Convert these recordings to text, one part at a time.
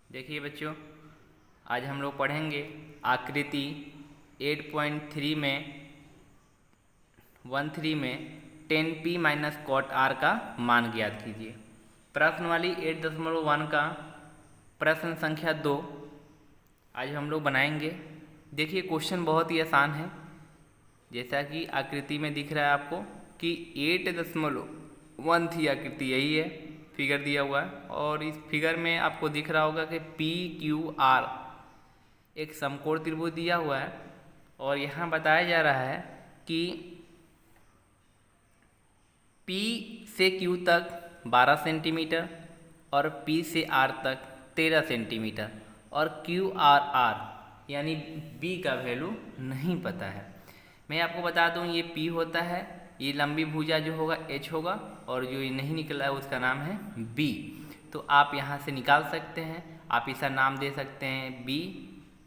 देखिए बच्चों, आज हम लोग पढ़ेंगे आकृति 8.3 में 13 में 10p माइनस कॉट आर का मान ज्ञात कीजिए। प्रश्नवाली 8.1 का प्रश्न संख्या 2 आज हम लोग बनाएंगे। देखिए क्वेश्चन बहुत ही आसान है, जैसा कि आकृति में दिख रहा है आपको कि 8.1 थी आकृति, यही है फिगर दिया हुआ है। और इस फिगर में आपको दिख रहा होगा कि पी क्यू आर एक समकोण त्रिभुज दिया हुआ है और यहाँ बताया जा रहा है कि P से Q तक 12 सेंटीमीटर और P से R तक 13 सेंटीमीटर और QR यानी B का वैल्यू नहीं पता है। मैं आपको बता दूं, ये P होता है, ये लंबी भुजा जो होगा H होगा और जो ये नहीं निकला है उसका नाम है B। तो आप यहाँ से निकाल सकते हैं, आप इसका नाम दे सकते हैं B,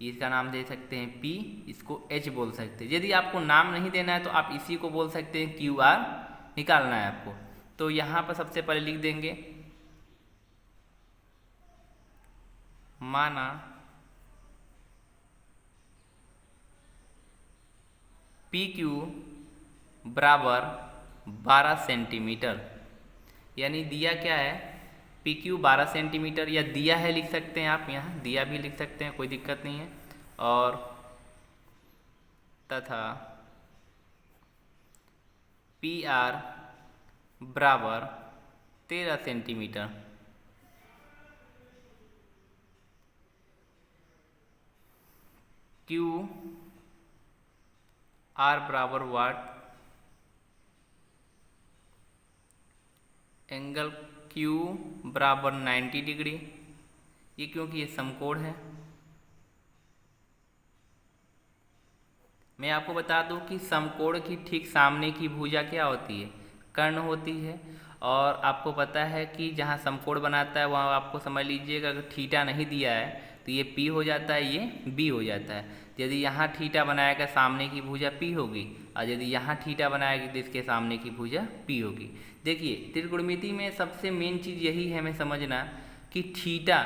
इसका नाम दे सकते हैं P, इसको H बोल सकते हैं। यदि आपको नाम नहीं देना है तो आप इसी को बोल सकते हैं QR निकालना है आपको। तो यहाँ पर सबसे पहले लिख देंगे माना PQ बराबर 12 सेंटीमीटर, यानी दिया क्या है PQ 12 सेंटीमीटर, या दिया है लिख सकते हैं आप, यहाँ दिया भी लिख सकते हैं, कोई दिक्कत नहीं है। और तथा PR बराबर 13 सेंटीमीटर। क्यू आर बराबर वाट, एंगल क्यू बराबर 90 डिग्री, ये क्योंकि ये समकोण है। मैं आपको बता दूं कि समकोण की ठीक सामने की भुजा क्या होती है, कर्ण होती है। और आपको पता है कि जहाँ समकोण बनाता है वहाँ आपको समझ लीजिएगा, अगर थीटा नहीं दिया है तो ये P हो जाता है, ये B हो जाता है। यदि यहाँ थीटा बनाएगा सामने की भुजा P होगी, और यदि यहाँ थीटा बनाएगी तो इसके सामने की भुजा P होगी। देखिए त्रिकोणमिति में सबसे मेन चीज़ यही है हमें समझना कि थीटा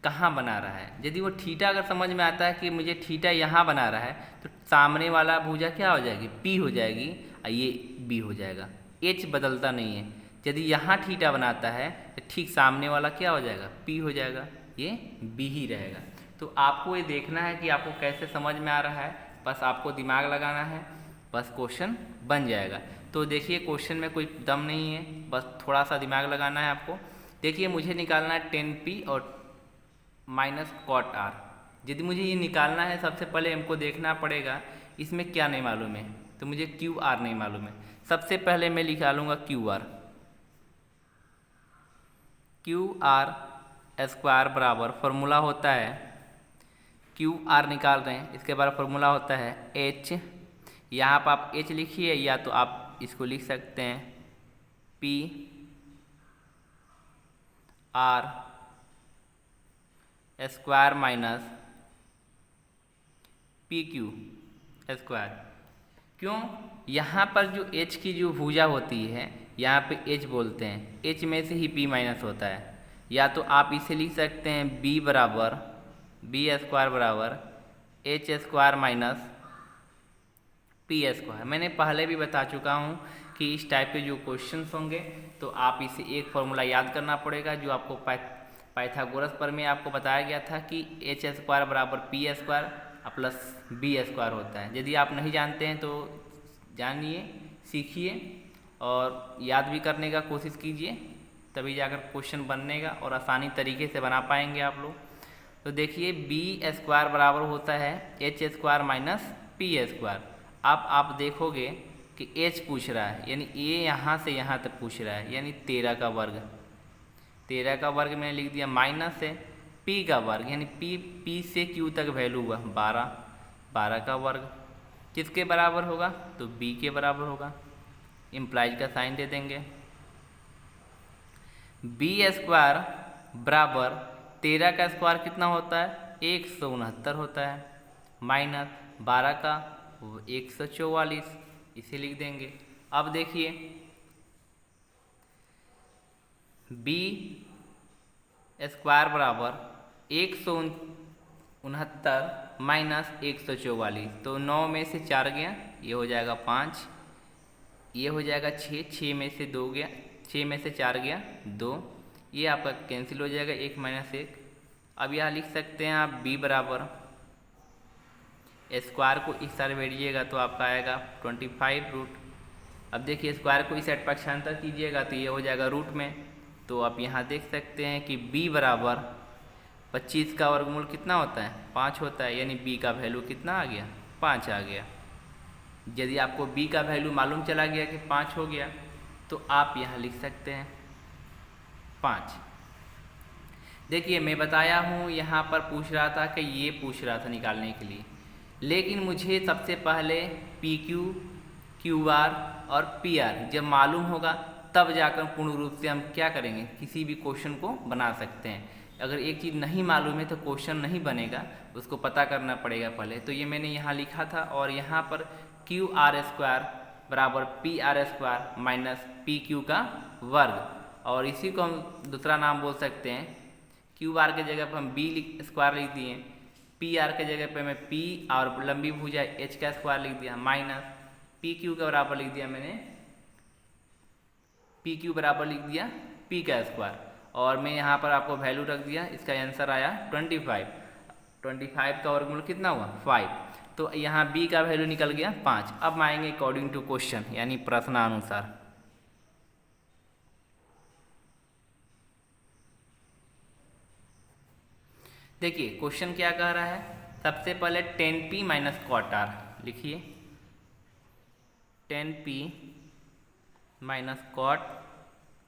कहाँ बना रहा है। यदि वो थीटा अगर समझ में आता है कि मुझे थीटा यहाँ बना रहा है तो सामने वाला भुजा क्या हो जाएगी, P हो जाएगी, और ये B हो जाएगा, H बदलता नहीं है। यदि यहाँ थीटा बनाता है तो ठीक सामने वाला क्या हो जाएगा, P हो जाएगा, ये B ही रहेगा। तो आपको ये देखना है कि आपको कैसे समझ में आ रहा है, बस आपको दिमाग लगाना है, बस क्वेश्चन बन जाएगा। तो देखिए क्वेश्चन में कोई दम नहीं है, बस थोड़ा सा दिमाग लगाना है आपको। देखिए मुझे निकालना है 10p और माइनस कॉट आर। यदि मुझे ये निकालना है सबसे पहले हमको देखना पड़ेगा इसमें क्या नहीं मालूम है, तो मुझे क्यू आर नहीं मालूम है। सबसे पहले मैं निकालूंगा Q R. Q R square बराबर फॉर्मूला होता है, क्यू आर निकाल रहे हैं, इसके बाद फॉर्मूला होता है एच। यहाँ पर आप एच लिखिए, या तो आप इसको लिख सकते हैं P R square minus P Q square. क्यों, यहाँ पर जो एच की जो भुजा होती है यहाँ पे एच बोलते हैं, एच में से ही पी माइनस होता है। या तो आप इसे लिख सकते हैं बी बराबर बी स्क्वायर बराबर H square minus P square. मैंने पहले भी बता चुका हूँ कि इस टाइप के जो क्वेश्चंस होंगे तो आप इसे एक फॉर्मूला याद करना पड़ेगा, जो आपको पाइथागोरस पर में आपको बताया गया था कि एच स्क्वायर बराबर P square plus B square होता है। यदि आप नहीं जानते हैं तो जानिए, सीखिए और याद भी करने का कोशिश कीजिए, तभी जाकर क्वेश्चन बनेगा और आसानी तरीके से बना पाएंगे आप लोग। तो देखिए बी स्क्वायर बराबर होता है H square minus P square. अब आप देखोगे कि एच पूछ रहा है, यानी ये यहाँ से यहाँ तक पूछ रहा है, यानी 13 का वर्ग। 13 का वर्ग मैंने लिख दिया, माइनस है पी का वर्ग, यानी पी से क्यू तक वैल्यू हुआ 12, 12 का वर्ग किसके बराबर होगा, तो बी के बराबर होगा। इम्प्लाइज का साइन दे देंगे। बी स्क्वायर बराबर 13 का स्क्वायर कितना होता है, 169 होता है, माइनस 12 का 144, इसे लिख देंगे। अब देखिए बी स्क्वायर बराबर 169 माइनस 144, तो 9 में से 4 गया, ये हो जाएगा 5, ये हो जाएगा 6, 6 में से 2 गया, 6 में से 4 गया 2, ये आपका कैंसिल हो जाएगा 1 माइनस 1। अब यहाँ लिख सकते हैं आप b बराबर स्क्वायर को इस साइड बैठिएगा तो आपका आएगा 25 रूट। अब देखिए स्क्वायर को इस साइड पक्षांतर कीजिएगा तो ये हो जाएगा रूट में। तो आप यहाँ देख सकते हैं कि b बराबर 25 का वर्गमूल कितना होता है, 5 होता है, यानी b का वैल्यू कितना आ गया, 5 आ गया। यदि आपको b का वैल्यू मालूम चला गया कि 5 हो गया तो आप यहाँ लिख सकते हैं 5। देखिए मैं बताया हूँ यहाँ पर पूछ रहा था कि ये पूछ रहा था निकालने के लिए, लेकिन मुझे सबसे पहले पी क्यू, क्यू आर और पी आर जब मालूम होगा तब जाकर पूर्ण रूप से हम क्या करेंगे, किसी भी क्वेश्चन को बना सकते हैं। अगर एक चीज़ नहीं मालूम है तो क्वेश्चन नहीं बनेगा, उसको पता करना पड़ेगा पहले। तो ये मैंने यहाँ लिखा था, और यहाँ पर क्यू आर स्क्वायर बराबर P R square minus P Q का वर्ग, और इसी को हम दूसरा नाम बोल सकते हैं। क्यू आर के जगह पर हम बी स्क्वायर लिख दिए, पी आर के जगह पे मैं पी और लंबी भुजा एच का स्क्वायर लिख दिया, माइनस पी क्यू के बराबर लिख दिया मैंने, पी क्यू बराबर लिख दिया पी का स्क्वायर, और मैं यहाँ पर आपको वैल्यू रख दिया। इसका आंसर आया 25। 25 का वर्गमूल कितना हुआ, 5। तो यहाँ b का वैल्यू निकल गया 5। अब आएंगे अकॉर्डिंग टू क्वेश्चन, यानी प्रश्नानुसार। देखिए क्वेश्चन क्या कह रहा है, सबसे पहले 10p माइनस कॉट आर लिखिए, 10p माइनस कॉट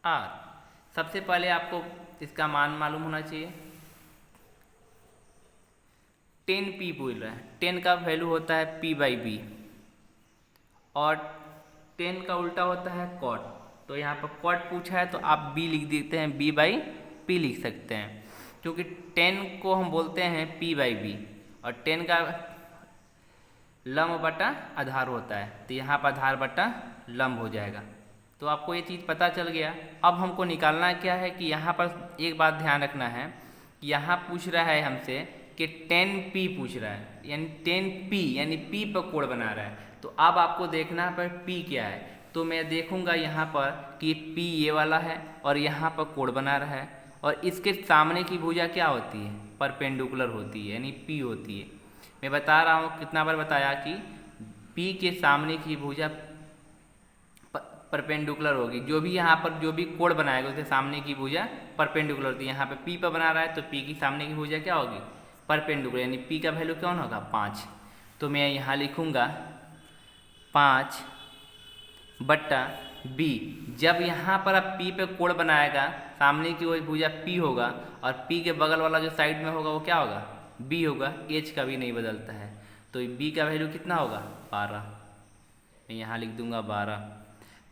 आर। सबसे पहले आपको इसका मान मालूम होना चाहिए। 10p बोल रहा है, 10 का वैल्यू होता है p बाई बी, और 10 का उल्टा होता है कॉट। तो यहाँ पर कॉट पूछा है तो आप b लिख देते हैं, b बाई p लिख सकते हैं, क्योंकि 10 को हम बोलते हैं p बाई बी, और 10 का लंब बटा आधार होता है, तो यहाँ पर आधार बटा लंब हो जाएगा। तो आपको ये चीज़ पता चल गया। अब हमको निकालना क्या है कि यहाँ पर एक बात ध्यान रखना है, यहाँ पूछ रहा है हमसे कि 10p पूछ रहा है, यानी 10p यानी p पर कोड बना रहा है। तो अब आपको देखना पर p क्या है, तो मैं देखूंगा यहाँ पर कि p ये वाला है और यहाँ पर कोड बना रहा है, और इसके सामने की भुजा क्या होती है, परपेंडिकुलर होती है, यानी p होती है। मैं बता रहा हूँ, कितना बार बताया कि p के सामने की भुजा परपेंडिकुलर होगी। जो भी यहाँ पर जो भी कोड बनाएगा उसके सामने की भुजा परपेंडिकुलर होती है। यहाँ पे p पर बना रहा है तो p की सामने की भुजा क्या होगी, परपेंडिकुलर, यानी p का वैल्यू कौन होगा, 5। तो मैं यहाँ लिखूँगा 5 बट्टा b। जब यहाँ पर आप p पे कोड बनाएगा, सामने की वही भुजा p होगा, और p के बगल वाला जो साइड में होगा वो क्या होगा, b होगा। h का भी नहीं बदलता है, तो b का वैल्यू कितना होगा, 12। मैं यहाँ लिख दूँगा 12,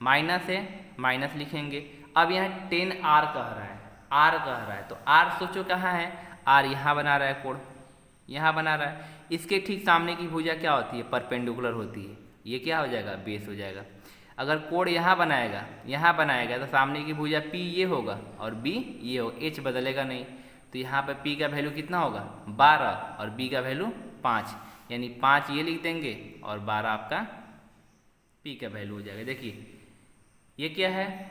माइनस है, माइनस लिखेंगे। अब यहाँ 10r कह रहा है, r कह रहा है, तो r सोचो कहाँ है, r यहाँ बना रहा है कोड, यहाँ बना रहा है। इसके ठीक सामने की भुजा क्या होती है, परपेंडिकुलर होती है, ये क्या हो जाएगा, बेस हो जाएगा। अगर कोड यहाँ बनाएगा तो सामने की भुजा p ये होगा और b ये होगा, h बदलेगा नहीं। तो यहाँ पर p का वैल्यू कितना होगा, 12, और b का वैल्यू 5, यानी 5 ये लिख देंगे और 12 आपका p का वैल्यू हो जाएगा। देखिए ये क्या है,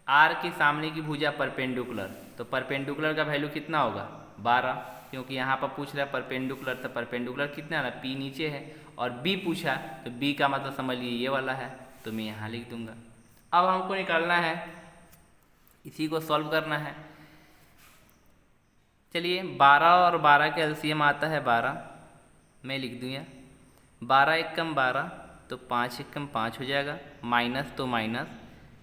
r के सामने की भुजा परपेंडिकुलर, तो परपेंडिकुलर का वैल्यू कितना होगा, 12, क्योंकि यहाँ पर पूछ रहा है परपेंडिकुलर, तो परपेंडिकुलर कितना है, p नीचे है, और b पूछा तो b का मतलब समझ लीजिए ये वाला है, तो मैं यहाँ लिख दूंगा। अब हमको निकालना है, इसी को सॉल्व करना है। चलिए 12 और 12 के एलसीएम आता है 12, मैं लिख दूँ यहाँ 12 एकम 12, तो 5 एकम 5 हो जाएगा, माइनस तो माइनस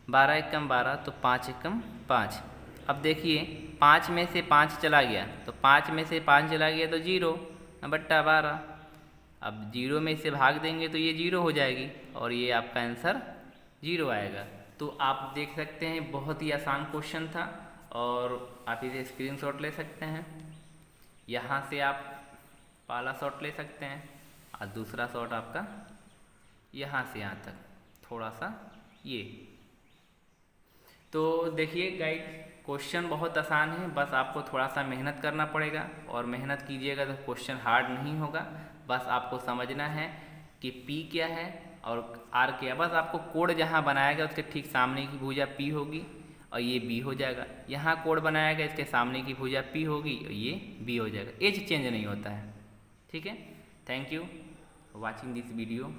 12 एकम 12, तो 5 एकम 5। अब देखिए 5 में से 5 चला गया, तो 5 में से 5 चला गया तो 0 बट्टा 12। अब 0 में से भाग देंगे तो ये 0 हो जाएगी, और ये आपका आंसर 0 आएगा। तो आप देख सकते हैं बहुत ही आसान क्वेश्चन था, और आप इसे स्क्रीनशॉट ले सकते हैं। यहाँ से आप पहला शॉट ले सकते हैं, और दूसरा शॉट आपका यहाँ से यहाँ तक थोड़ा सा ये। तो देखिए गाइड, क्वेश्चन बहुत आसान है, बस आपको थोड़ा सा मेहनत करना पड़ेगा और मेहनत कीजिएगा तो क्वेश्चन हार्ड नहीं होगा। बस आपको समझना है कि P क्या है और R क्या है। बस आपको कोड जहाँ बनाएगा उसके ठीक सामने की भुजा P होगी और ये B हो जाएगा। यहाँ कोड बनाएगा इसके सामने की भुजा P होगी और ये B हो जाएगा। एज चेंज नहीं होता है। ठीक है, thank you for watching this video.